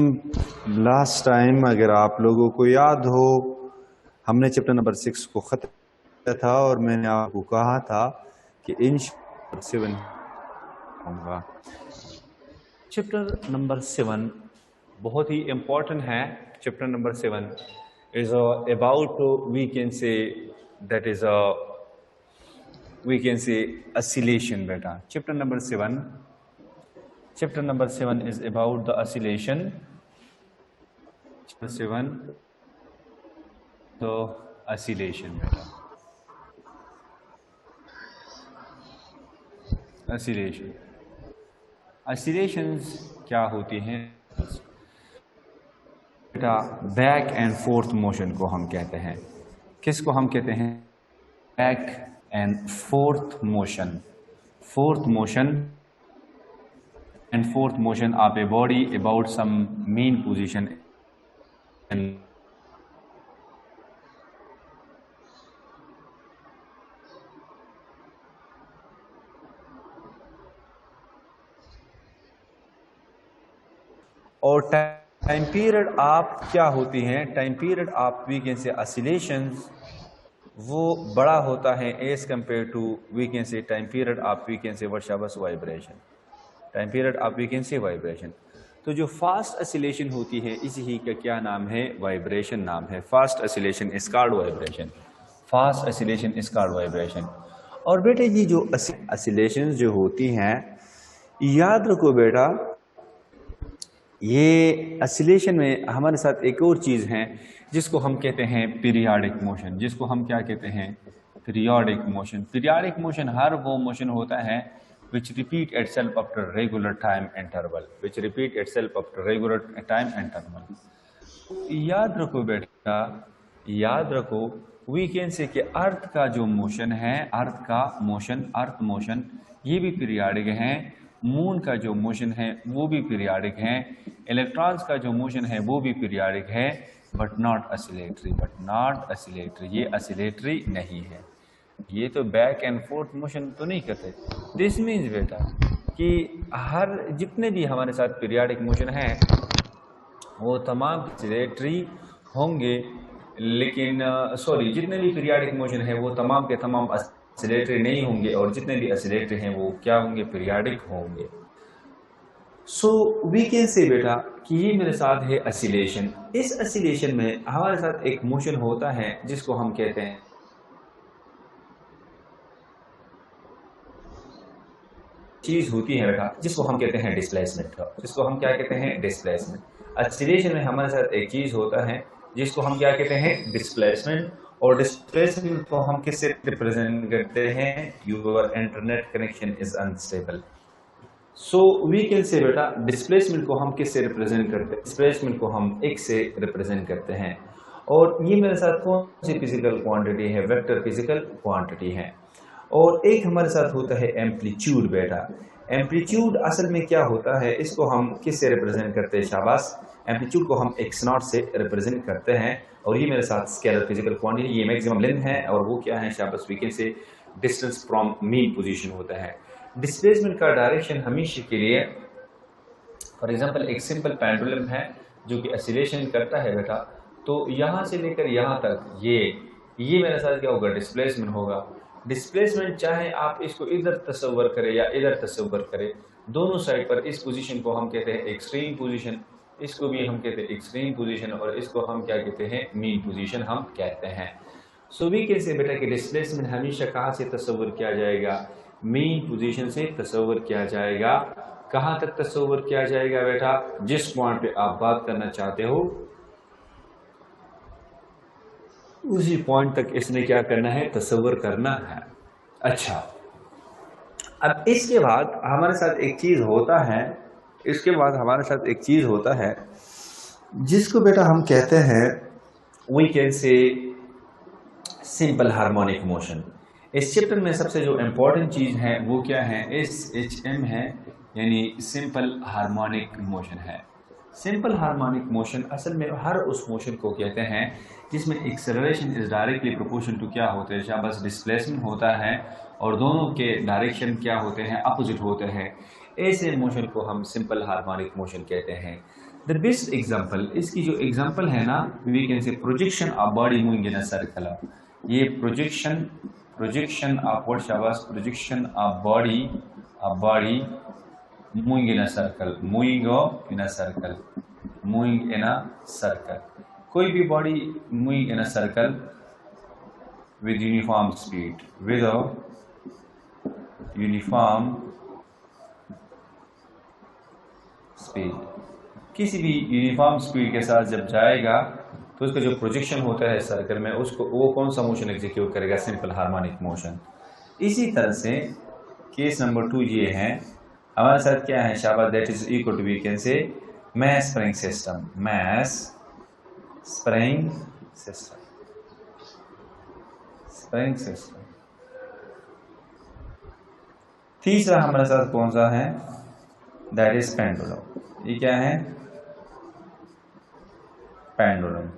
Last time अगर आप लोगों को याद हो, हमने चैप्टर नंबर 6 को ख़त्म किया था और मैंने आपको कहा था कि इंशाअल्लाह 7 होगा। चैप्टर नंबर 7 बहुत ही इम्पोर्टेंट है। Chapter number 7 is about we can say that is we can say oscillation बेटा। Chapter number 7 is about the oscillation. Chapter 7 the oscillation बेटा। oscillations क्या होती हैं बेटा? बैक एंड फोर्थ मोशन को हम कहते हैं। किसको हम कहते हैं? Back and fourth motion. And fourth motion of a body about some mean position and और टाइम पीरियड आप क्या होती हैं? टाइम पीरियड आप वी कैन से oscillations वो बड़ा होता है as compare to we can say time period आप वी कैन से वर्षावस वाइब्रेशन। टाइम पीरियड आप वी कैन से वाइब्रेशन। तो जो फास्ट oscillation होती है इसी का क्या नाम है? वाइब्रेशन नाम है। Fast oscillation is called vibration. Fast oscillation is called vibration. और बेटे ये जो oscillations जो होती हैं, याद रखो बेटा, ये oscillation में हमारे साथ एक और चीज़ है जिसको हम कहते हैं पीरियाडिक मोशन। जिसको हम क्या कहते हैं? Periodic motion. पीरियाडिक मोशन हर वो मोशन होता है which repeat itself after regular time interval, याद रखो बेटा, याद रखो वी कैन से कि अर्थ का जो मोशन है, अर्थ मोशन ये भी पीरियाडिक है। मून का जो मोशन है वो भी पीरियाडिक है। इलेक्ट्रॉन्स का जो मोशन है वो भी पीरियाडिक है, बट नॉट oscillatory। ये oscillatory नहीं है। ये तो बैक एंड फोर्थ मोशन तो नहीं करते। दिस मीन्स बेटा कि हर जितने भी हमारे साथ पीरियाडिक मोशन है वो तमाम oscillatory होंगे, लेकिन जितने भी पीरियाडिक मोशन है वो तमाम के तमाम oscillatory नहीं होंगे, और जितने भी oscillatory हैं वो क्या होंगे? पीरियाडिक होंगे। वी कैन से बेटा कि ये मेरे साथ है oscillation। इस oscillation में हमारे साथ एक मोशन होता है जिसको हम कहते हैं चीज होती है बेटा जिसको हम कहते हैं डिस्प्लेसमेंट। जिसको हम क्या कहते हैं? डिस्प्लेसमेंट। oscillation में हमारे साथ एक चीज होता है जिसको हम क्या कहते हैं? डिस्प्लेसमेंट। और डिस्प्लेसमेंट को हम किससे रिप्रेजेंट करते हैं? Your internet connection is unstable. We can say बेटा डिस्प्लेसमेंट को हम किससे रिप्रेजेंट करते हैं? डिस्प्लेसमेंट को हम x से रिप्रेजेंट करते हैं। और ये मेरे साथ कौन सी फिजिकल क्वांटिटी है? वेक्टर फिजिकल क्वांटिटी है। और एक हमारे साथ होता है एम्पलीट्यूड बेटा। एम्पलीट्यूड असल में क्या होता है? इसको हम किससे रिप्रेजेंट करते हैं? शाबाश, एम्पलीट्यूड को हम x0 से रिप्रेजेंट करते हैं। और ये मेरे साथ स्केलर फिजिकल क्वांटिटी, ये मैक्सिमम लेंथ है, और वो क्या है? शाबाश, we can say distance from mean position होता है। डिस्प्लेसमेंट का डायरेक्शन हमेशा के लिए, फॉर एग्जांपल एक सिंपल पेंडुलम है जो कि oscillation करता है बेटा, तो यहाँ से लेकर यहाँ तक ये मेरे साथ क्या होगा? डिस्प्लेसमेंट होगा। डिस्प्लेसमेंट चाहे आप इसको इधर तस्वर करें या इधर तस्वर करें, दोनों साइड पर इस पोजीशन को हम कहते हैं एक्सट्रीम पोजीशन, इसको भी हम कहते हैं एक्सट्रीम पोजीशन, और इसको हम क्या कहते हैं? मीन पोजीशन हम कहते हैं। वी कैसे बेटा कि डिस्प्लेसमेंट हमेशा कहाँ से तस्वर किया जाएगा? मीन पोजीशन से तस्वर किया जाएगा। कहाँ तक तस्वर किया जाएगा बेटा? जिस पॉइंट पे आप बात करना चाहते हो उसी पॉइंट तक इसने क्या करना है? तस्वर करना है। अच्छा, अब इसके बाद हमारे साथ एक चीज होता है, जिसको बेटा हम कहते हैं we can say simple harmonic motion. इस चैप्टर में सबसे जो इम्पोर्टेंट चीज है वो क्या है? SHM है, यानी सिंपल हार्मोनिक मोशन है। सिंपल हार्मोनिक मोशन असल में हर उस मोशन को कहते हैं जिसमें acceleration is directly proportional to क्या होते हैं? शाबाश, डिस्प्लेसमेंट होता है, और दोनों के डायरेक्शन क्या होते हैं? अपोजिट होते हैं। ऐसे मोशन को हम सिंपल हार्मोनिक मोशन कहते हैं। द बेस्ट एग्जाम्पल, इसकी जो एग्जाम्पल है ना, we can say projection of body moving in a circle. ये प्रोजेक्शन ऑफ व्हाट शाबाश, projection of body moving in a circle, moving in a circle, कोई भी body moving in a circle with uniform speed, with a uniform speed, किसी भी uniform speed के साथ जब जाएगा तो उसका जो प्रोजेक्शन होता है सर्कल में, उसको वो कौन सा मोशन एग्जीक्यूट करेगा, सिंपल हार्मोनिक मोशन। इसी तरह से केस नंबर 2 ये है हमारे साथ, क्या है शाबाश, that is equal to we can say mass spring system, mass spring system. तीसरा हमारे साथ कौन सा है, दैट इज पेंडुलम। ये क्या है, पेंडुलम।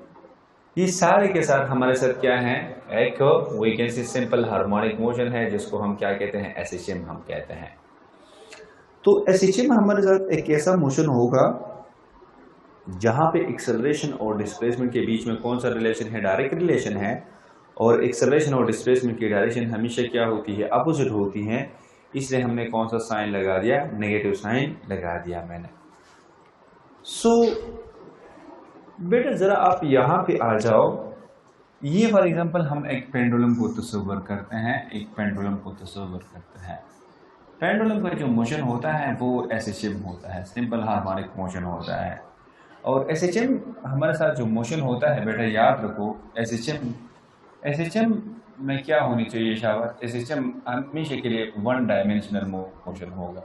ये सारे के साथ हमारे साथ क्या है, एक we can say simple harmonic motion है, जिसको हम क्या कहते हैं, एसएचएम हम कहते हैं। तो एसएचएम हमारे साथ एक ऐसा मोशन होगा जहां पे एक्सेलरेशन और डिस्प्लेसमेंट के बीच में कौन सा रिलेशन है, डायरेक्ट रिलेशन है। और एक्सेलरेशन और डिस्प्लेसमेंट की डायरेक्शन हमेशा क्या होती है, अपोजिट होती है। इसलिए हमने कौन सा साइन लगा दिया, नेगेटिव साइन लगा दिया मैंने। बेटा जरा आप यहां पे आ जाओ। ये फॉर एग्जांपल हम एक पेंडुलम को तस्वर करते हैं, पेंडुलम का जो मोशन होता है वो एसएचएम होता है, सिंपल हार्मोनिक मोशन होता है। और एसएचएम हमारे साथ जो मोशन होता है बेटा याद रखो, एसएचएम में क्या होनी चाहिए शाबाश, एसएचएम हमेशा के लिए वन डायमेंशनल मोशन होगा।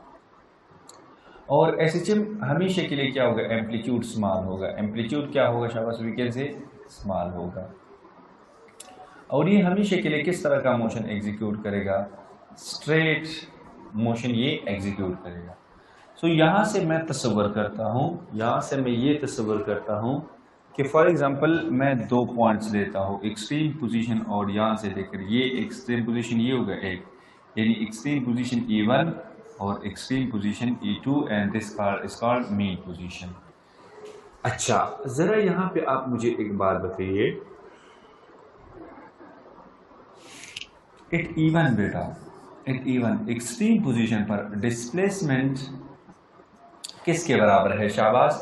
और एसएचएम हमेशा के लिए क्या होगा, एम्पलीट्यूड स्मॉल होगा। एम्पलीट्यूड क्या होगा शाबाश, वीकेंड से स्मॉल होगा। और ये हमेशा के लिए किस तरह का मोशन एग्जीक्यूट करेगा, स्ट्रेट मोशन ये एग्जीक्यूट करेगा। सो यहाँ से मैं तस्वर करता हूँ, कि फॉर एग्जांपल मैं 2 पॉइंट्स लेता हूँ, एक्सट्रीम पोजीशन और यहाँ से लेकर ये एक्सट्रीम पोजीशन ये होगा एक, यानी एक्सट्रीम पोजीशन E1 और extreme position E2 and this is called mean position. अच्छा जरा यहाँ पे आप मुझे एक बात बताइए, एट E1 बेटा, एट E1 एक्सट्रीम पोजीशन पर डिस्प्लेसमेंट किसके बराबर है शाबाश,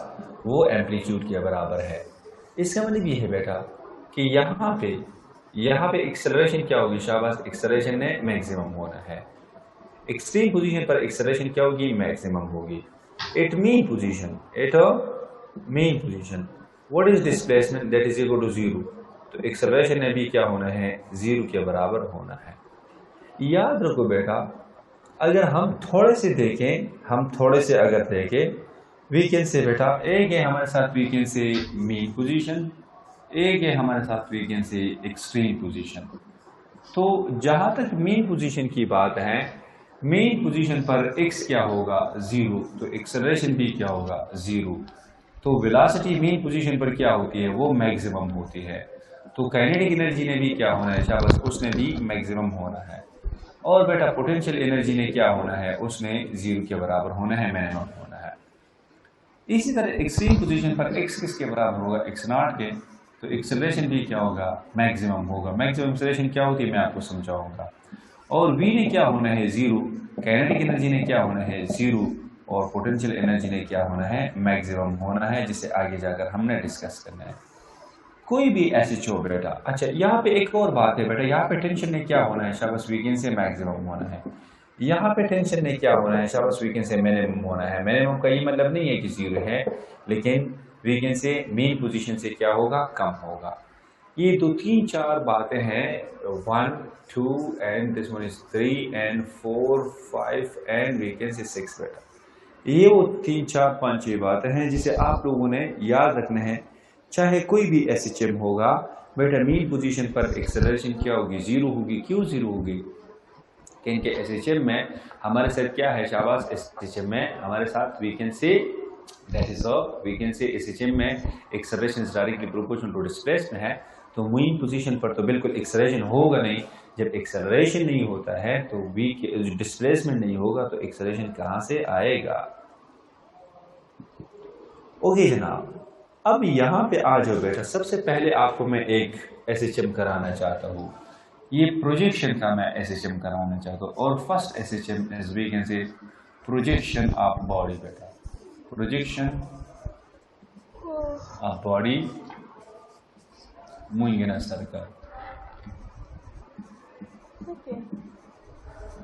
वो एम्पलीट्यूड के बराबर है। इसका मतलब ये है बेटा कि यहाँ पे एक्सेलरेशन क्या होगी शाबाश, एक्सेलरेशन ने मैक्सिमम होना है। एक्सट्रीम पोजीशन पर एक्सेलरेशन क्या होगी, मैक्सिमम होगी। At mean position what is displacement, that is equal to 0। तो एक्सेलरेशन ने भी क्या होना है, 0 के बराबर होना है। याद रखो बेटा, अगर हम थोड़े से देखें, वी कैन से बेटा, एक है हमारे साथ we can say mean position, एक है हमारे साथ we can say extreme position. तो जहां तक मीन पोजीशन की बात है, मीन पोजीशन पर x क्या होगा, 0, तो एक्सेलरेशन भी क्या होगा, 0। तो वेलोसिटी मीन पोजीशन पर क्या होती है, वो मैक्सिमम होती है। तो काइनेटिक एनर्जी ने भी क्या होना है शाबाश, उसने भी मैक्सिमम होना है। और बेटा पोटेंशियल एनर्जी ने क्या होना है, उसने 0 के बराबर होना है, मिनिमम होना है। इसी तरह एक्सट्रीम पोजीशन पर x किसके बराबर होगा, x0 के, तो एक्सेलरेशन भी क्या होगा, मैक्सिमम होगा। मैक्सिमम एक्सेलरेशन क्या होती है मैं आपको समझाऊंगा। और v ने क्या होना है, 0, काइनेटिक एनर्जी ने क्या होना है, 0, और पोटेंशियल एनर्जी ने क्या होना है, मैक्सिमम होना है, जिसे आगे जाकर हमने डिस्कस करना है। कोई भी ऐसे चो बेटा। अच्छा यहाँ पे एक और बात है बेटा, यहाँ पे टेंशन ने क्या होना है शाबाश, वीकेंड से मैक्सिमम होना है। यहाँ पे टेंशन ने क्या होना है शाबाश, वीकेंड से मिनिमम होना है। मिनिमम का ये मतलब नहीं है कि 0 है, लेकिन वीकेंड से मीन पोजीशन से क्या होगा, कम होगा। ये 2 3 4 बातें हैं, 1 2 and this one is 3 and 4 5 and weekend से 6 बेटा। ये वो 3 4 5 6 बातें हैं जिसे आप लोगों ने याद रखना है। चाहे कोई भी एसएचएम होगा बेटा, मीन पोजीशन पर एक्सेलरेशन क्या होगी, 0 होगी। क्यों 0 होगी, क्योंकि एसएचएम में हमारे साथ क्या है शाबाश, एसएचएम में हमारे साथ we can say, that is we can say SHM में acceleration is directly proportional to displacement है। तो मीन पोजीशन पर तो बिल्कुल एक्सेलरेशन होगा नहीं। जब एक्सेलरेशन नहीं होता है तो डिस्प्लेसमेंट नहीं होगा, तो एक्सेलरेशन कहाँ से आएगा। ओके जनाब, अब यहाँ पे आ जाओ बेटा। सबसे पहले आपको मैं एक एसएचएम कराना चाहता हूँ, ये प्रोजेक्शन का मैं एसएचएम कराना चाहता हूँ। और first SHM is we can say projection of body बेटा, projection of body moving in a circle,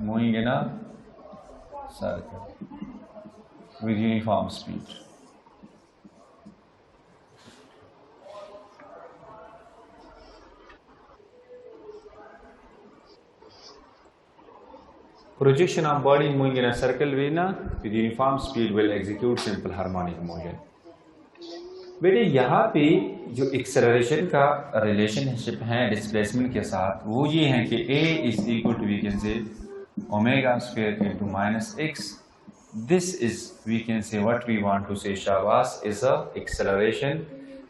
moving in a circle with uniform speed. Projection of body moving in a circle with uniform speed will execute simple harmonic motion. बेटे यहाँ पे जो acceleration का relationship है displacement के साथ वो ये है कि a is equal to we can say omega square into minus x. This is, we can say, what we want to say, Shabas, is a acceleration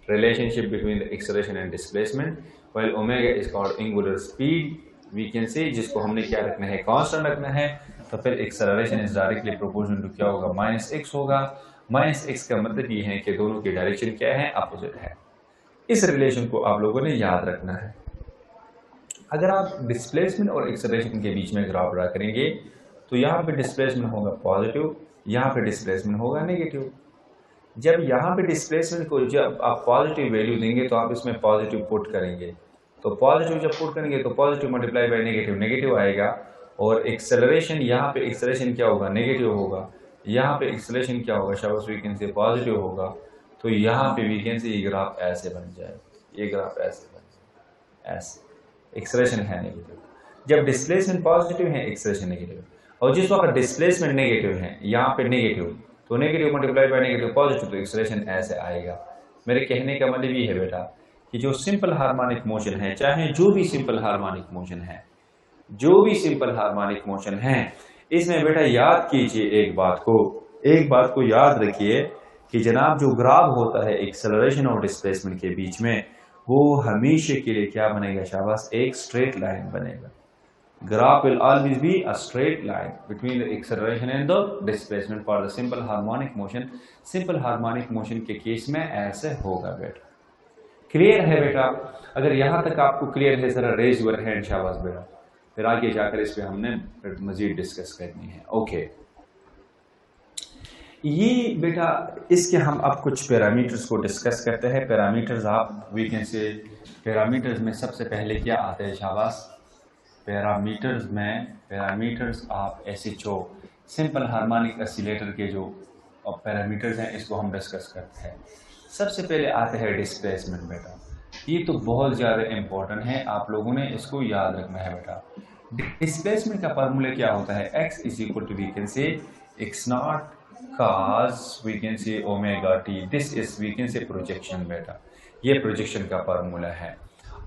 relationship between the acceleration and displacement, while omega is called angular speed, we can say, जिसको हमने क्या रखना है, constant रखना है. तो फिर acceleration is directly proportional to क्या होगा, माइनस एक्स होगा. माइनस एक्स का मतलब ये है कि दोनों की डायरेक्शन क्या है, अपोजिट है. इस रिलेशन को आप लोगों ने याद रखना है. अगर आप डिस्प्लेसमेंट और एक्सेलरेशन के बीच में ग्राफ ड्रा करेंगे तो यहाँ पे डिस्प्लेसमेंट होगा पॉजिटिव, यहाँ पे डिस्प्लेसमेंट होगा नेगेटिव. जब यहाँ पे डिस्प्लेसमेंट को जब आप पॉजिटिव वैल्यू देंगे तो आप इसमें पॉजिटिव पुट करेंगे, तो पॉजिटिव जब पुट करेंगे तो positive multiply by negative, negative आएगा. और एक्सेलरेशन, यहाँ पे एक्सेलरेशन क्या होगा, नेगेटिव होगा. यहाँ पे एक्सेलरेशन क्या होगा, शाबाश, वी कैन से पॉजिटिव होगा. तो यहाँ पे वी कैन से ये ग्राफ ऐसे बन जाए, ये ग्राफ ऐसे बन जाए, ऐसे. एक्सेलरेशन है नेगेटिव. जब डिस्प्लेसमेंट पॉजिटिव है, एक्सेलरेशन नेगेटिव. और जिस वक्त डिस्प्लेसमेंट नेगेटिव है, यहाँ पे नेगेटिव, तो negative multiply by negative positive, तो एक्सेलरेशन ऐसे आएगा. मेरे कहने का मतलब ये है बेटा कि जो सिंपल हार्मोनिक मोशन है, चाहे जो भी सिंपल हार्मोनिक मोशन है, जो भी सिंपल हार्मोनिक मोशन है, इसमें बेटा याद कीजिए एक बात को याद रखिए कि जनाब जो ग्राफ होता है एक्सेलरेशन और डिस्प्लेसमेंट के बीच में, वो हमेशा के लिए क्या बनेगा, शाबाश, एक स्ट्रेट लाइन बनेगा. Graph will always be a straight line between the acceleration and the displacement for the simple harmonic motion. Simple harmonic motion के केस में ऐसे होगा बेटा. क्लियर है बेटा? अगर यहाँ तक आपको क्लियर है, जरा रेज योर हैंड, शाबाश बेटा. फिर आगे जाकर इस पे हमने मजीद डिस्कस करनी है. ओके, ये बेटा इसके हम अब कुछ पैरामीटर्स को डिस्कस करते हैं. पैरामीटर्स आप वी कैन से, पैरामीटर्स में सबसे पहले क्या आते हैं, शाबाश, parameters of SHO, simple harmonic oscillator के जो पैरामीटर्स हैं, इसको हम डिस्कस करते हैं. सबसे पहले आते हैं डिस्प्लेसमेंट बेटा. ये तो बहुत ज़्यादा इम्पोर्टेंट है, आप लोगों ने इसको याद रखना है बेटा. डिस्प्लेसमेंट का फार्मूला क्या होता है, x is equal to we can say x not cos we can say omega t. This is we can say projection बेटा, ये प्रोजेक्शन का फार्मूला है.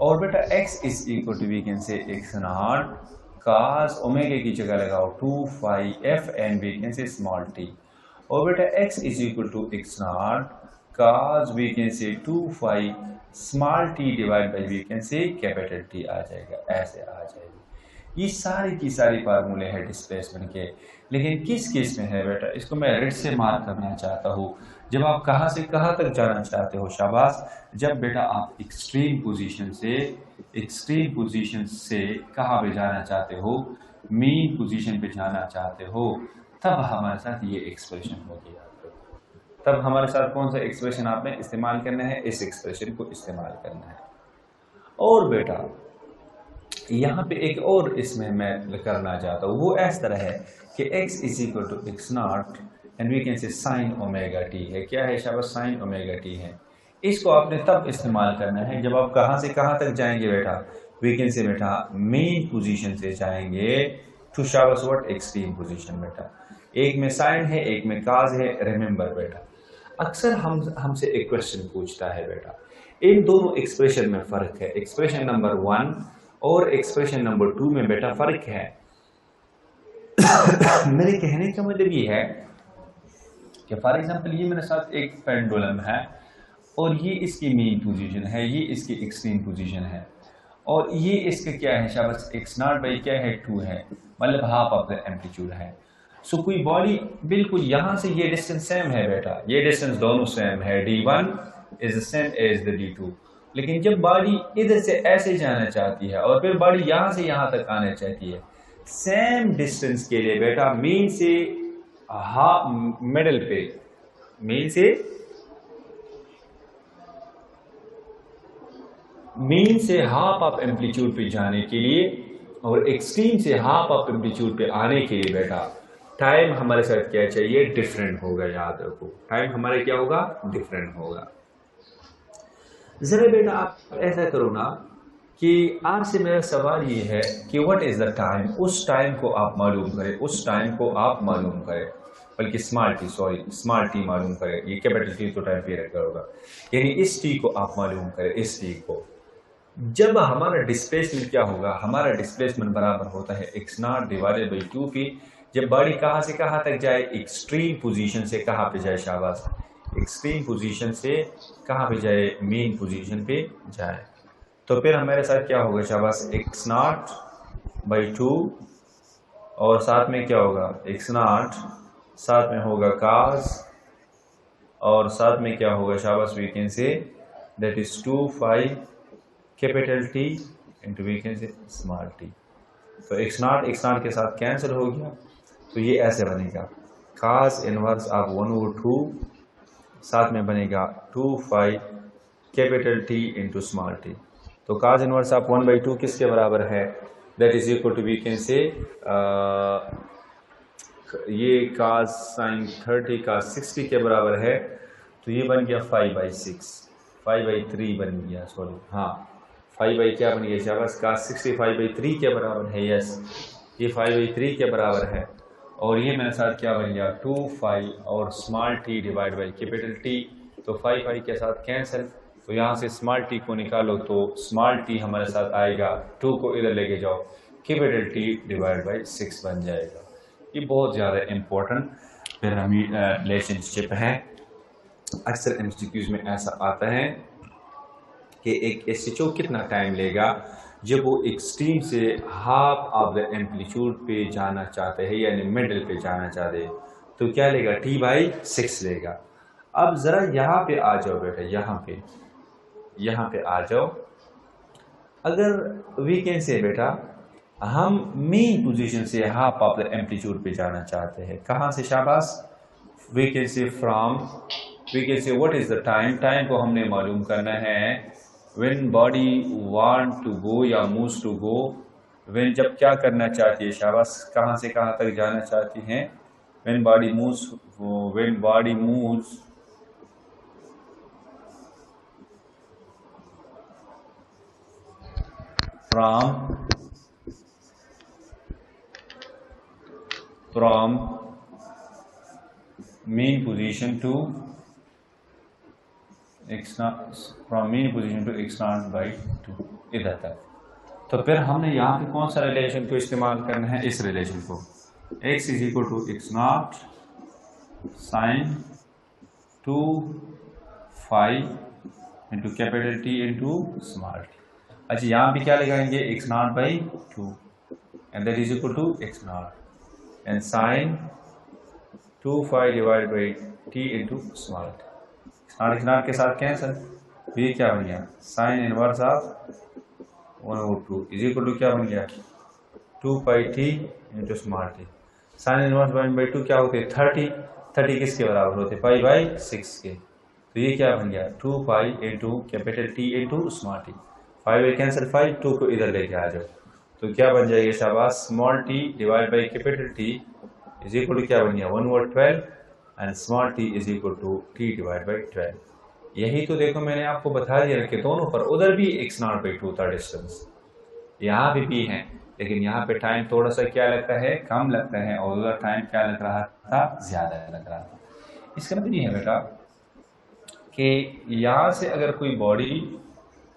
और बेटा x is equal to we can say x not cos, omega की जगह लगाओ 2 phi f and we can say small t. और बेटा x is equal to x not cos we can say 2 phi small t divide by we can say capital t आ जाएगा, ऐसे आ जाएगी. ये सारी की सारी फार्मूले हैं डिस्प्लेसमेंट के. लेकिन किस केस में है बेटा, इसको मैं रेड से मार्क करना चाहता हूँ. जब आप कहाँ से कहाँ तक जाना चाहते हो, शाबाश, जब बेटा आप एक्सट्रीम पोजीशन से कहाँ पे जाना चाहते हो, मेन पोजीशन पे जाना चाहते हो, तब हमारे साथ ये एक्सप्रेशन होगी. तब हमारे साथ कौन सा एक्सप्रेशन आपने इस्तेमाल करना है, इस एक्सप्रेशन को इस्तेमाल करना है. और बेटा यहाँ पे एक और इसमें मैं करना चाहता हूँ, वो इस तरह है कि x is equal to x not and we can say sine omega t है. क्या है शाबाश, साइन ओमेगा टी है. इसको आपने तब इस्तेमाल करना है जब आप कहाँ से कहाँ तक जाएंगे बेटा, वी कैन से बेटा मेन पोजीशन से जाएंगे टू शाबाश व्हाट एक्सट्रीम पोजीशन बेटा. एक में साइन है, एक में काज है. रिमेंबर बेटा, अक्सर हमसे एक क्वेश्चन पूछता है बेटा, इन दोनों एक्सप्रेशन में फर्क है. एक्सप्रेशन नंबर 1 और एक्सप्रेशन नंबर 2 में बेटा फर्क है. मेरे कहने का मतलब ये है कि फॉर एग्जांपल ये मेरे साथ एक पेंडुलम है और ये इसकी मेन पोजीशन है, ये इसकी एक्सट्रीम पोजीशन है, और ये इसका क्या है शाबाश, एक्स नॉट बाई क्या है 2 है, मतलब हाफ ऑफ द एम्पलीट्यूड है. सो कोई बॉडी बिल्कुल यहाँ से ये डिस्टेंस सेम है बेटा, ये डिस्टेंस दोनों सेम है, d1 is same as the d2। लेकिन जब बॉडी इधर से ऐसे जाना चाहती है और फिर बॉडी यहाँ से यहाँ तक आना चाहती है, सेम डिस्टेंस के लिए बेटा मीन से मिडल पे, मीन से हाफ ऑफ एम्पलीट्यूड पे जाने के लिए और एक्सट्रीम से हाफ ऑफ एम्पलीट्यूड पे आने के लिए बेटा टाइम हमारे साथ क्या चाहिए, डिफरेंट होगा। याद रखो टाइम हमारे क्या होगा, डिफरेंट होगा। जरा बेटा आप ऐसा करो ना कि आपसे मेरा सवाल ये है कि व्हाट इज द टाइम, उस टाइम को आप मालूम करें, उस टाइम को आप मालूम करें, बल्कि स्मॉल टी मालूम करें। ये कैपिटल टी तो टाइम पीरियड का होगा, यानी इस टी को आप मालूम करें, इस टी को। जब हमारा डिस्प्लेसमेंट क्या होगा, हमारा डिस्प्लेसमेंट बराबर होता है x0 डिवाइडेड बाई 2p। जब बॉडी कहाँ से कहाँ तक जाए, एक्सट्रीम पोजीशन से कहाँ पे जाए, शाबाश, एक्सट्रीम पोजीशन से कहाँ पे जाए, मेन पोजीशन पे जाए। तो फिर हमारे साथ क्या होगा, शाबाश, x0 बाई 2 और साथ में क्या होगा, x0 साथ में होगा cos और साथ में क्या होगा, शाबाश, we can say that is 2 कैपिटल T into we can say small t। तो x0 के साथ कैंसिल हो गया, तो ये ऐसे बनेगा cos इनवर्स ऑफ 1/2 साथ में बनेगा 2 कैपिटल T इंटू स्मॉल t। तो cos इनवर्स ऑफ 1/2 किसके बराबर है, that is equal to we can say ये cos sin 30 cos 60 के बराबर है, तो ये बन गया 5/6, 5/3 बन गया, सॉरी हाँ 5 क्या बन गया, शाबाश, cos 60 5/3 के बराबर है, यस ये 5/3 के बराबर है। और ये मेरे साथ क्या बन गया, 2 और small t divide by capital T। तो 5 के साथ कैंसिल, तो यहाँ से स्मॉल t को निकालो तो स्मॉल t हमारे साथ आएगा, 2 को इधर लेके जाओ, कैपिटल T डिवाइड बाई 6 बन जाएगा। ये बहुत ज़्यादा इम्पोर्टेंट रिलेशनशिप है। अक्सर एमसीक्यूज में ऐसा आता है कि एक एसएचओ कितना टाइम लेगा जब वो एक्सट्रीम से हाफ ऑफ द एम्पलीट्यूड पे जाना चाहते हैं, यानी मिडल पे जाना चाहते हैं, तो क्या लेगा, T/6 लेगा। अब ज़रा यहाँ पे आ जाओ बेटा, यहाँ पे आ जाओ। अगर वी कैन से बेटा हम मेन पोजीशन से हाफ ऑफ द एम्पलीट्यूड पे जाना चाहते हैं, कहाँ से, शाबाश, we can say from, we can say what is the time, time को हमने मालूम करना है when body want to go या मूव्स टू गो, व्हेन जब क्या करना चाहती है, शाबाश, कहाँ से कहाँ तक जाना चाहती हैं, when body moves from mean position to x0/2 इधर तक। तो फिर हमने यहाँ पे कौन सा रिलेशन को इस्तेमाल करना है, इस रिलेशन को, x is equal to x0 sin 2 into capital T into small t। अच्छा यहाँ पे क्या लगाएंगे, x0/2 and that is equal to x0 and sin 2 divide by t into small t। x0 के साथ कैंसिल, तो ये क्या बन गया, sine inverse of 1/2 is equal to क्या बन गया, 2πt into small t। Sine inverse 1/2 क्या होते हैं, 30 किसके बराबर होते हैं, 5/6 के। तो ये क्या बन गया, 2 into capital T into small t। 5 cancel, 2 को इधर लेके आ जाओ, तो क्या बन जाएगा, शाबाश, small t divide by capital T is equal to क्या बन गया, 1/12 and small t is equal to t divide by 12। यही तो देखो मैंने आपको बता दिया कि दोनों पर, उधर भी x0/2 था डिस्टेंस, यहाँ भी है, लेकिन यहाँ पे टाइम थोड़ा सा क्या लगता है, कम लगता है, और उधर टाइम क्या लग रहा था, ज़्यादा लग रहा था। इसका मतलब ये है बेटा कि यहाँ से अगर कोई बॉडी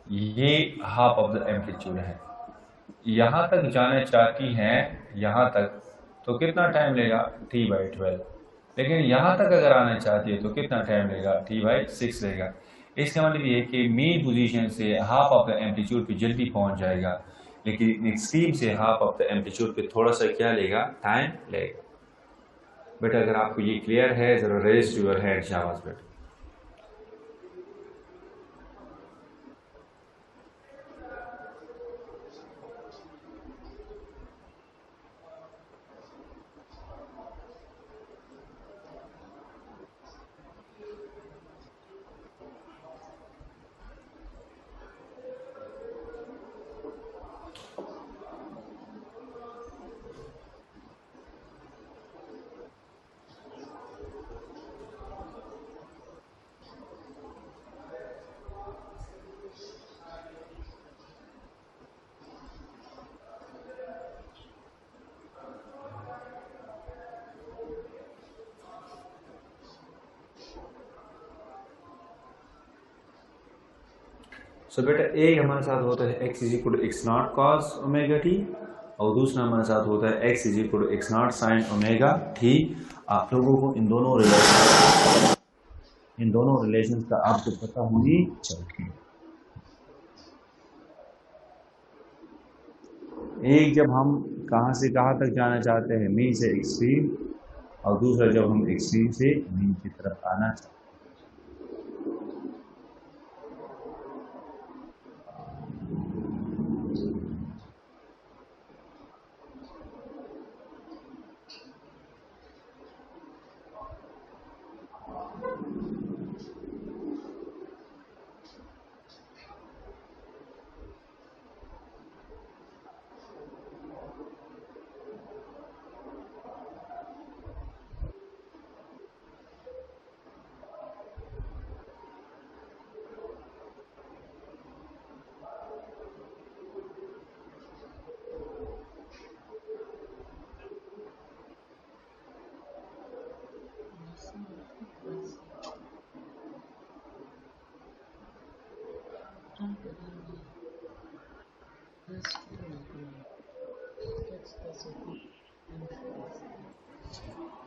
ये हाफ ऑफ द एम्पलीट्यूड है, यहाँ तक जाना चाहती है, यहाँ तक, तो कितना टाइम लेगा, T/12। लेकिन यहाँ तक अगर आना चाहती है तो कितना टाइम लेगा, T/6 लेगा। इसका मतलब ये है कि मेन पोजीशन से हाफ ऑफ द एम्पलीट्यूड पे जल्दी पहुँच जाएगा, लेकिन एक्सट्रीम से हाफ ऑफ द एम्पलीट्यूड पे थोड़ा सा क्या लेगा, टाइम लेगा। बेटा अगर आपको ये क्लियर है जरा रेज योर हैंड शाबाश बेटा। सो बेटा एक हमारे साथ होता है x is equal to x not cos omega t, और दूसरा हमारे साथ होता है x is equal to x not sine omega t. आप लोगों को इन दोनों रिलेशन का आपको पता होनी चाहिए। एक जब हम कहाँ से कहाँ तक जाना चाहते हैं, मीन से एक्सट्रीम, और दूसरा जब हम एक्सट्रीम से मीन की तरफ आना चाहते हैं।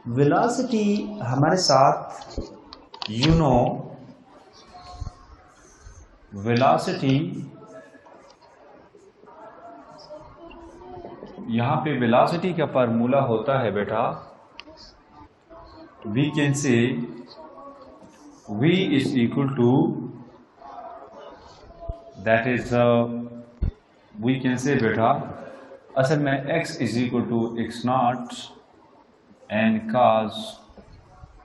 वेलोसिटी हमारे साथ वेलोसिटी यहाँ पे वेलोसिटी का फार्मूला होता है बेटा, we can say v is equal to, that is we can say बेटा, असल में x is equal to x not and cos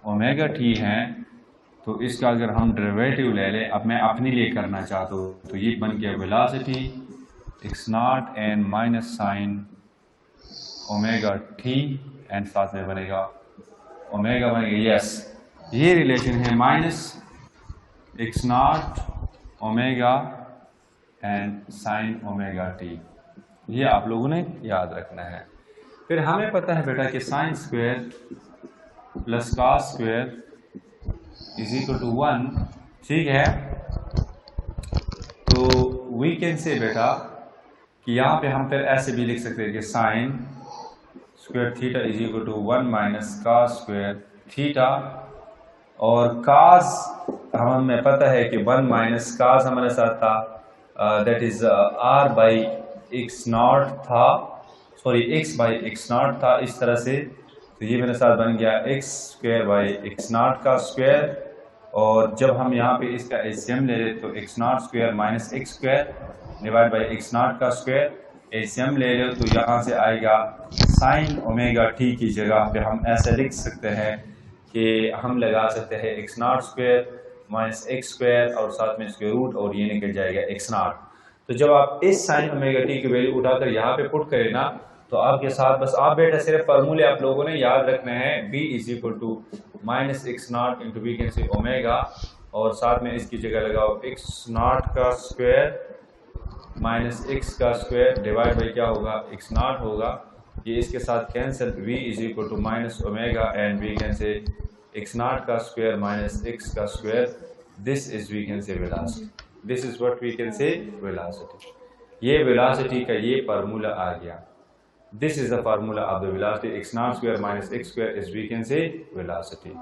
omega t है, तो इसका अगर हम डेरिवेटिव ले लें, अब मैं अपने लिए करना चाहता हूँ, तो ये बन गया velocity x not and minus sign omega T, and साथ में बनेगा ओमेगा बनेगा, यस ये रिलेशन है minus x not omega and sign omega T, ये आप लोगों ने याद रखना है। फिर हमें पता है बेटा कि sine square plus cos square is equal to 1, ठीक है। तो वी कैन से बेटा कि यहाँ पे हम फिर ऐसे भी लिख सकते हैं कि sine square theta is equal to 1 minus cos square theta, और कॉस हमें पता है कि 1 माइनस कॉस हमारे साथ था, that is r by x naught था, sorry x by x naught था, इस तरह से। तो ये मेरे साथ बन गया x square by x not का स्क्वायर, और जब हम यहाँ पे इसका एलसीएम ले लें तो x not square minus x square divide by x not का स्क्वायर, एलसीएम ले लो तो यहाँ से आएगा साइन ओमेगा टी की जगह पे हम ऐसे लिख सकते हैं कि हम लगा सकते हैं x not square minus x square और साथ में स्क्वायर रूट, और ये निकल जाएगा एक्स नॉट। तो जब आप इस साइन ओमेगा टी की वैल्यू उठाकर यहाँ पे पुट करें ना, तो आपके साथ बस आप बेटा सिर्फ फार्मूले आप लोगों ने याद रखने हैं, b is equal to minus x not into we can say omega, और साथ में इसकी जगह लगाओ एक्स नॉट का स्क्वायर माइनस एक्स का स्क्वायर डिवाइड बाई क्या होगा, एक्स नॉट होगा, ये इसके साथ cancel, v is equal to minus omega and we can say x not का स्क्वायर माइनस एक्स का square, this is we can say velocity, this is what we can say velocity. ये velocity का ये formula आ गया, this is the formula of the velocity, x not square minus x square is we can say velocity.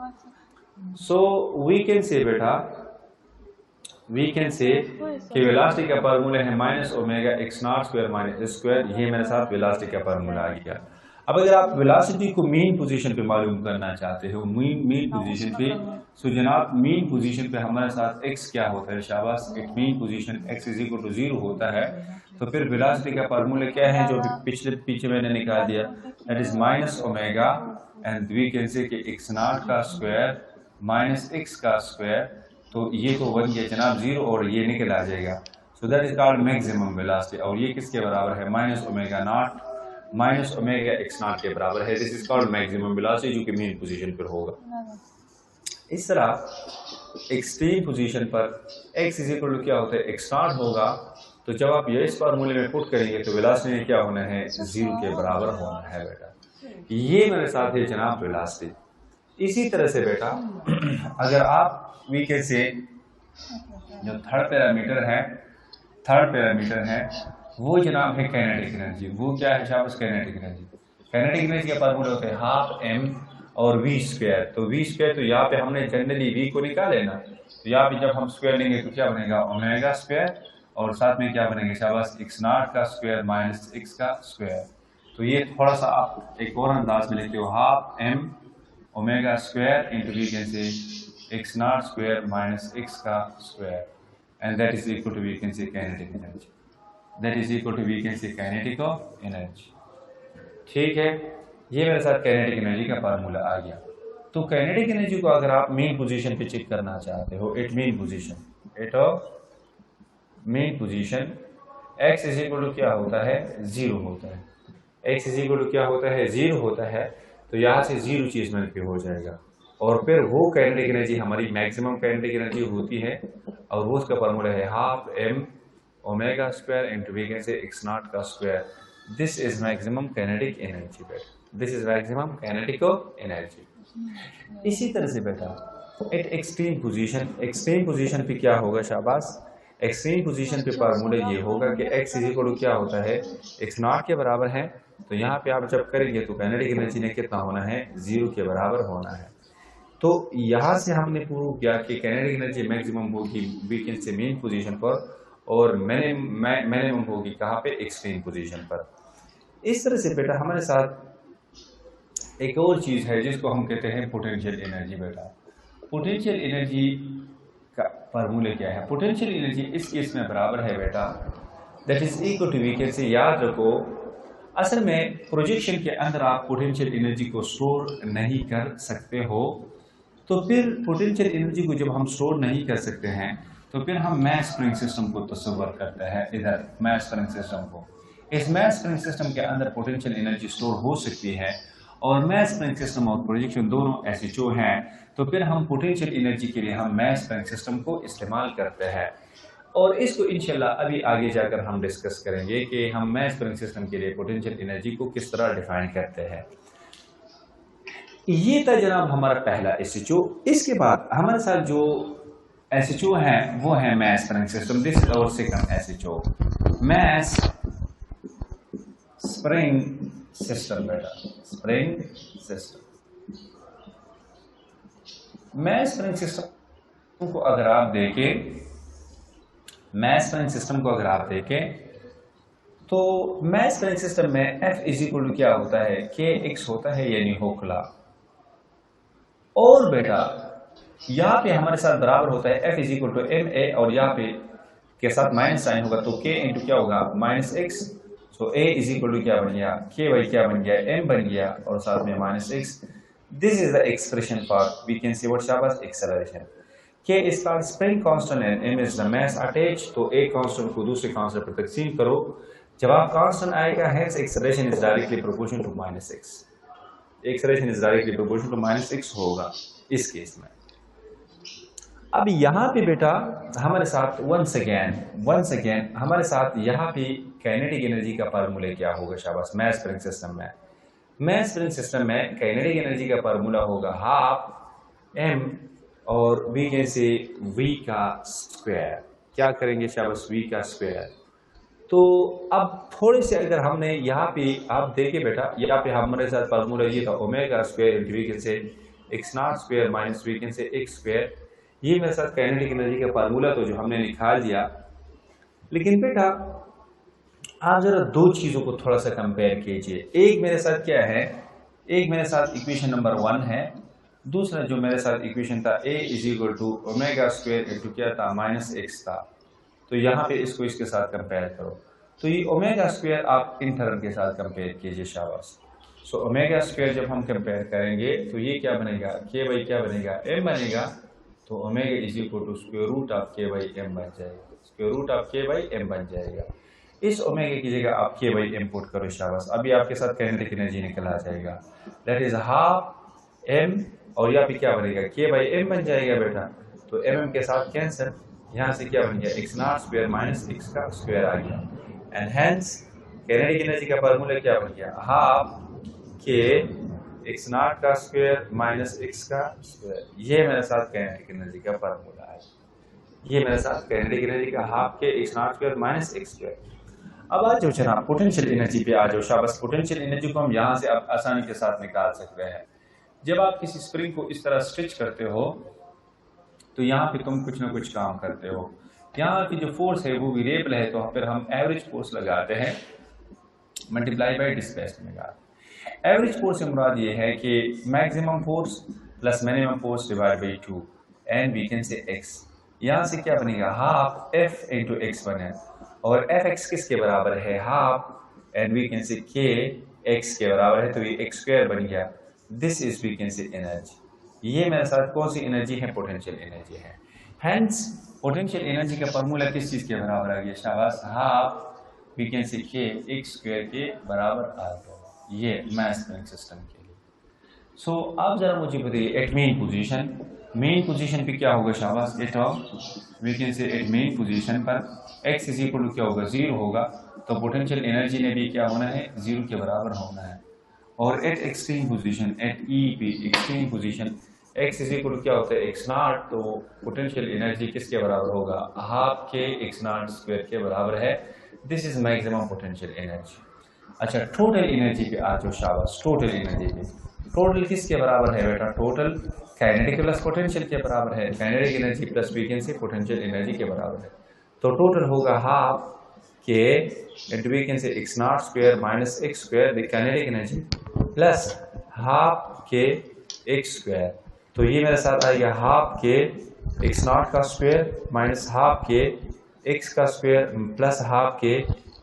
So we can say बेटा, we can say कि velocity का formula है minus omega x not square minus x square, ये मेरे साथ velocity का formula आ गया। अब अगर आप वेलोसिटी को मीन पोजीशन पे मालूम करना चाहते हो, मीन पोजीशन पे, सो जनाब मीन पोजीशन पे हमारे साथ x क्या होता है शाबाश, at mean position x is equal to 0 होता है। तो फिर वेलोसिटी का फार्मूला क्या है जो पीछे मैंने निकाल दिया, that is minus omega and we can say कि x नॉट का स्क्वायर माइनस x का स्क्वायर, तो ये तो बन गया जनाब 0 और ये निकल आ जाएगा। So that is called maximum velocity, और ये किसके बराबर है, minus omega naught minus omega x not के बराबर है। This is called maximum velocity जो कि मेन पोजीशन पर होगा। इस तरह एक्सट्रीम पोजीशन पर x इज इक्वल टू क्या होता है, एक्स नॉट होगा। तो जब आप ये इस फार्मूले में पुट करेंगे तो वेलोसिटी क्या होना है, 0 के बराबर होना है बेटा। ये मेरे साथ है जनाब वेलोसिटी। इसी तरह से बेटा अगर आप वी कैन से जो थर्ड पैरामीटर है वो जनाब है काइनेटिक एनर्जी। वो क्या है शाबाश, काइनेटिक एनर्जी। काइनेटिक एनर्जी का फार्मूला होता है हाफ m और v स्क्वायर। तो v स्क्वायर, तो यहाँ पे हमने जनरली v को निकाले ना, तो यहाँ पे जब हम स्क्वायर लेंगे तो क्या बनेगा, ओमेगा स्क्वायर, और साथ में क्या बनेगा शाबाश, x नॉट का स्क्वायर माइनस x का स्क्वायर। तो ये थोड़ा सा आप एक और अंदाज में लिखते हो, half m omega square into we can say x not square minus x का square, and that is equal to we can say kinetic energy. That is equal to we can say kinetic energy. ठीक है, ये मेरे साथ kinetic energy का formula आ गया। तो काइनेटिक एनर्जी को अगर आप मेन पोजीशन पे चेक करना चाहते हो, at mean position x is equal to क्या होता है, 0 होता है। x इज इक्वल टू क्या होता है, 0 होता है। तो यहाँ से 0 चीज में पे हो जाएगा, और फिर वो काइनेटिक एनर्जी हमारी मैक्सिमम काइनेटिक एनर्जी होती है, और वो उसका फार्मूला है half m omega square into we can say x not का square. This is maximum kinetic energy बेटा, this is maximum kinetic energy. इसी तरह से बेटा एट एक्सट्रीम पोजीशन पे क्या होगा शाबाश, एक्सट्रीम पोजीशन पे फार्मूला ये होगा कि x इज इक्वल टू क्या होता है, x नॉट के बराबर है। तो यहाँ पे आप जब करेंगे तो काइनेटिक एनर्जी ने कितना होना है, 0 के बराबर होना है। तो यहाँ से हमने प्रूव किया कि काइनेटिक एनर्जी मैक्सिमम होगी we can say mean position पर, और मिनिमम होगी कहाँ पे, एक्सट्रीम पोजीशन पर। इस तरह से बेटा हमारे साथ एक और चीज है जिसको हम कहते हैं पोटेंशियल एनर्जी। बेटा पोटेंशियल एनर्जी का फार्मूला क्या है, पोटेंशियल एनर्जी इस केस में बराबर है बेटा, that is equal to we can say, याद रखो असल में प्रोजेक्शन के अंदर आप पोटेंशियल एनर्जी को स्टोर नहीं कर सकते हो। तो फिर पोटेंशियल एनर्जी को जब हम स्टोर नहीं कर सकते हैं तो फिर हम मैस स्प्रिंग सिस्टम को तस्वर करते हैं। इधर मैस स्प्रिंग सिस्टम को, इस मैस स्प्रिंग सिस्टम के अंदर पोटेंशियल एनर्जी स्टोर हो सकती है, और मैस स्प्रिंग सिस्टम और प्रोजेक्शन दोनों SHO हैं। तो फिर हम पोटेंशियल एनर्जी के लिए हम मैस स्प्रिंग सिस्टम को इस्तेमाल करते हैं, और इसको इंशाल्लाह अभी आगे जाकर हम डिस्कस करेंगे कि हम मैस स्प्रिंग सिस्टम के लिए पोटेंशियल एनर्जी को किस तरह डिफाइन करते हैं। ये था जनाब हमारा पहला SHO। इसके बाद हमारे साथ जो SHO है वो है mass spring system. This is our second SHO, mass spring system. बेटा spring system, mass spring system को अगर आप देखें, मैस स्प्रिंग सिस्टम को अगर आप देखें तो मैस स्प्रिंग सिस्टम में F इज इक्वल टू क्या होता है, kx होता है, यानी होकला। और बेटा यहाँ पे हमारे साथ बराबर होता है F is equal to ma, और यहाँ पे के साथ माइनस साइन होगा तो k इंटू क्या होगा, minus x। So a is equal to क्या बन गया, k बाई क्या बन गया, m बन गया, और साथ में minus x। This is the expression for we can see what शाबाश, acceleration. k is called spring constant and m is the mass attach. तो एक कांस्टेंट को दूसरे कांस्टेंट पर तकसीम करो, जब आप कांस्टेंट आएगा hence acceleration is directly proportional to minus x। Acceleration is directly proportional to minus x होगा इस केस में। अब यहाँ पे बेटा हमारे साथ वंस अगेन हमारे साथ यहाँ पे काइनेटिक एनर्जी का फार्मूला क्या होगा शाबाश, मैस स्प्रिंग सिस्टम में, मैस स्प्रिंग सिस्टम में काइनेटिक एनर्जी का फार्मूला होगा हाफ m और वी कैन से v का स्क्वायर। क्या करेंगे शाबाश, v का स्क्वायर। तो अब थोड़े से अगर हमने यहाँ पे आप देखें बेटा, यहाँ पे हमारे साथ फार्मूला ये था omega square into we can say x not square minus we can say x square. ये मेरे साथ काइनेटिक एनर्जी का फार्मूला तो जो हमने निकाल दिया। लेकिन बेटा आप जरा दो चीजों को थोड़ा सा कंपेयर कीजिए। एक मेरे साथ क्या है, एक मेरे साथ इक्वेशन नंबर 1 है, दूसरा जो मेरे साथ इक्वेशन था a is equal to omega square into क्या था माइनस एक्स था। तो यहाँ पे इसको इसके साथ कंपेयर करो, तो ये ओमेगा स्क्वायर आप इन टर्म के साथ कंपेयर कीजिए, शाबाश। सो ओमेगा स्क्वायर जब हम कंपेयर करेंगे तो ये क्या बनेगा, के बाई क्या बनेगा, m बनेगा। तो omega is equal to square root of k by m बन जाएगा, square root of k by m बन जाएगा। इस ओमेगा की जगह आप के बाई एम पुट करो, शाबाश। अभी आपके साथ काइनेटिक एनर्जी निकल आ जाएगा, दैट इज हाफ एम, और यहाँ पे क्या बनेगा, के बाई एम बन जाएगा बेटा। तो एम एम के साथ कैंसर, यहाँ से क्या बन गया, x not square minus x का स्क्वायर आ गया, एंड हेंस काइनेटिक एनर्जी का फार्मूला क्या बन गया, हाफ के एक्स नॉट का स्क्वायर माइनस एक्स का स्क्वायर। ये मेरे साथ काइनेटिक एनर्जी का फार्मूला है, ये मेरे साथ काइनेटिक एनर्जी का half k x not square minus x square. अब आ जाओ जनाब पोटेंशियल एनर्जी पे आ जाओ, शाबाश। पोटेंशियल एनर्जी को हम यहाँ से अब आसानी के साथ निकाल सकते हैं। जब आप किसी स्प्रिंग को इस तरह स्ट्रेच करते हो तो यहाँ पे तुम कुछ ना कुछ काम करते हो, यहाँ की जो फोर्स है वो वेरिएबल है, तो फिर हम एवरेज फोर्स लगाते हैं मल्टीप्लाई बाय डिस्प्लेसमेंट का। एवरेज फोर्स से मुराद ये है कि maximum force plus minimum force divide by 2 and we can say x। यहाँ से क्या बनेगा, हाफ f इंटू एक्स बने, और एफ एक्स किसके बराबर है, हाफ, एंड वी कैन से के एक्स के बराबर है, तो ये एक्स स्क्वायर बन गया। This is we can say energy. ये मेरे साथ कौन सी एनर्जी है, पोटेंशियल एनर्जी है। हेंस पोटेंशियल एनर्जी का फॉर्मूला किस चीज के बराबर आ गया, शाबाश, हाफ वी कैन से के एक्स स्क्वायर के बराबर आ गया। ये मैथ स्प्रिंग सिस्टम के लिए। सो आप जरा मुझे बताइए, at mean position, mean position पे क्या होगा, शाबाश, at we can say at mean position पर x इज इक्वल टू क्या होगा, 0 होगा, तो पोटेंशियल एनर्जी ने भी क्या होना है, 0 के बराबर होना है। और at extreme position, at E पे extreme position, x is equal to क्या होता है, एक्स नॉट, तो पोटेंशियल एनर्जी किसके बराबर होगा, half k x not square के बराबर है। This is maximum potential energy. अच्छा टोटल एनर्जी पे आ जाओ, शाबाश। टोटल एनर्जी पे, टोटल किसके बराबर है बेटा, टोटल काइनेटिक प्लस पोटेंशियल के बराबर है, kinetic energy plus vacancy potential energy के बराबर है। तो टोटल होगा half k into vacancy x not square minus x square the kinetic energy plus half k x square. तो ये मेरे साथ आएगा हाफ के एक्स नॉट का square minus half k x का square plus half k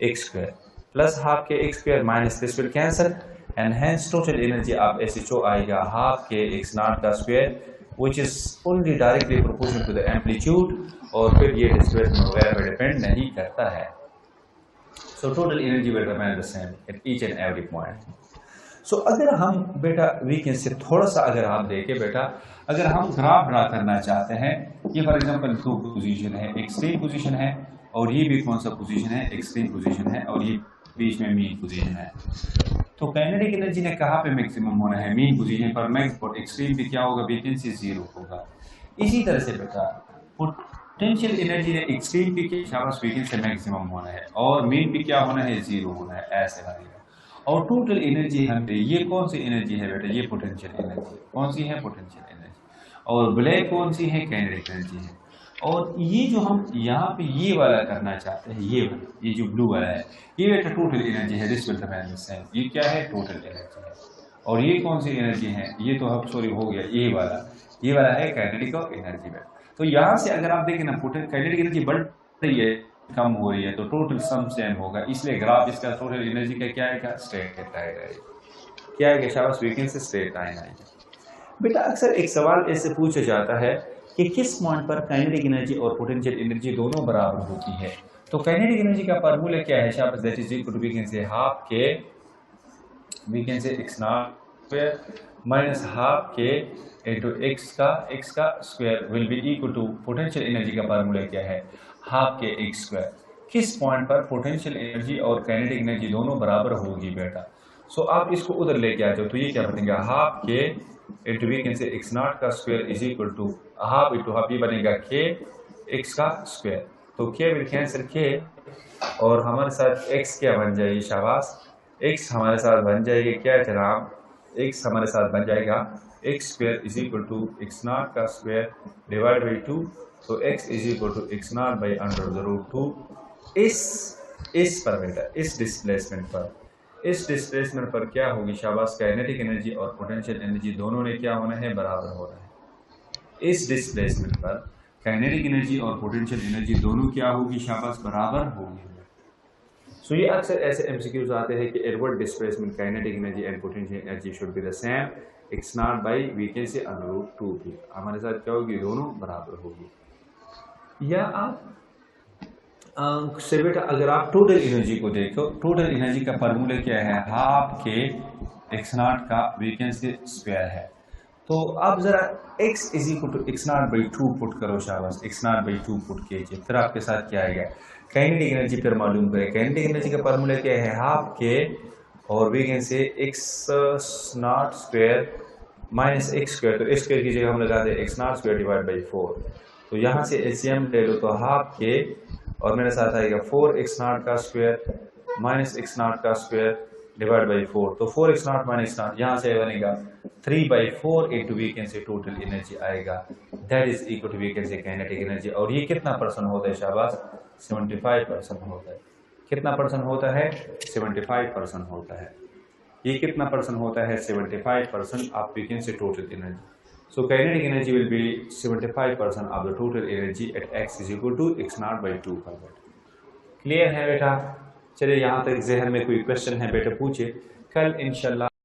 x square plus half k x square minus this will cancel, and hence total energy आप SHO आएगा half k x not का square which is only directly proportional to the amplitude, और फिर ये displacement वगैरह पर depend नहीं करता है। So total energy will remain the same at each and every point. So अगर हम बेटा वीकेंड से थोड़ा सा अगर आप देखें बेटा, अगर हम ग्राफ ड्रा करना चाहते हैं, ये फॉर एग्जांपल दो पोजीशन है, एक्सट्रीम पोजीशन है और ये भी कौन सा पोजीशन है, एक्सट्रीम पोजीशन है, और ये बीच में मीन पोजीशन है। तो काइनेटिक एनर्जी ने कहाँ पे मैक्सिमम होना है, मीन पोजीशन पर, मैक्स और एक्सट्रीम पे क्या होगा, वेकेंसी 0 होगा। इसी तरह से बेटा पोटेंशियल एनर्जी ने एक्सट्रीम पे के शाबाश वेकेंसी मैक्सिमम होना है, और मीन पे क्या होना है, 0 होना है, ऐसे बनेगा। और टोटल एनर्जी हमें, ये कौन सी एनर्जी है बेटा, ये पोटेंशियल एनर्जी, कौन सी है, पोटेंशियल एनर्जी, और ब्लैक कौन सी है, काइनेटिक एनर्जी है। और ये जो हम यहाँ पे ये वाला करना चाहते हैं, ये वाला, ये जो ब्लू वाला है, ये बेटा टोटल एनर्जी है, this will remain the same. ये क्या है, टोटल एनर्जी है। और ये कौन सी एनर्जी है, ये तो अब सॉरी हो गया, ये वाला है काइनेटिक एनर्जी में। तो यहाँ से अगर आप देखें ना, काइनेटिक एनर्जी बढ़ रही है, कम हो रही है, तो टोटल सम सेम होगा, इसलिए ग्राफ इसका टोटल एनर्जी का क्या आएगा, स्ट्रेट लाइन आएगा। क्या आएगा शाबाश, वीकेंड से स्ट्रेट लाइन आएगा। बेटा अक्सर एक सवाल ऐसे पूछा जाता है कि किस पॉइंट पर काइनेटिक एनर्जी और पोटेंशियल एनर्जी दोनों बराबर होती है। तो काइनेटिक एनर्जी का फार्मूला क्या है, शाबाश, that is equal to we can say half k we can say x not square minus half k into x का square will be equal to potential energy का फार्मूला क्या है, half k x square. किस point पर potential energy और kinetic energy दोनों बराबर होगी बेटा। सो आप इसको उधर लेके आ जाओ, तो ये क्या बनेगा, half k into we can say x not का square is equal to half into half, ये बनेगा के एक्स का स्क्वायर। तो के विल कैंसिल के, और हमारे साथ एक्स क्या बन जाएगी, शाबाश, एक्स हमारे साथ बन जाएगी क्या जनाब, एक्स हमारे साथ बन जाएगा x square is equal to x not का स्क्वायर डिवाइड बाई 2। तो x is equal to x not by under the root 2। इस इस पर बेटा, इस डिस्प्लेसमेंट पर क्या होगी शाबाश, काइनेटिक एनर्जी और पोटेंशियल एनर्जी दोनों ने क्या होना है, बराबर होना है। इस डिस्प्लेसमेंट पर काइनेटिक एनर्जी और पोटेंशियल एनर्जी दोनों क्या होगी शाबाश, बराबर होगी। सो ये अक्सर ऐसे एमसीक्यूज आते हैं कि at displacement kinetic energy and potential energy should be the same, x not by we can say √2 भी, हमारे साथ क्या होगी, दोनों बराबर होगी। या आप से बेटा अगर आप टोटल एनर्जी को देखो, टोटल एनर्जी का फार्मूला क्या है, हाफ के x नॉट का वेकेंसी स्क्वायर है। तो आप जरा x is equal to x not by 2 put करो शाबाश, x नॉट बाई 2 पुट कीजिए, फिर आपके साथ क्या आएगा, काइनेटिक एनर्जी फिर मालूम करें। काइनेटिक एनर्जी का फार्मूला क्या है, हाफ के और vacancy x not square minus x square, तो x स्क्वायर की जगह हम लगा दें x not square divide by 4। तो यहाँ से एलसीएम ले लो, तो हाफ के और मेरे साथ आएगा 4x नॉट का स्क्वायर माइनस x नॉट का स्क्वायर डिवाइड बाई 4, तो 4x नॉट माइनस नॉट यहाँ से बनेगा 3/4 इंटू वैकेंसी टोटल एनर्जी आएगा, that is equal to we can say kinetic energy. और ये कितना परसेंट होता है शाबाश, 75% होता है। कितना परसेंट होता है, 75% होता है। ये कितना परसेंट होता है, 75% of vacancy total energy. So kinetic energy will be 75% of the total energy at x is equal to x naught by 2 पर बेटा। क्लियर है बेटा? चलिए यहाँ तक जहन में कोई क्वेश्चन है बेटा पूछे, कल इंशाल्लाह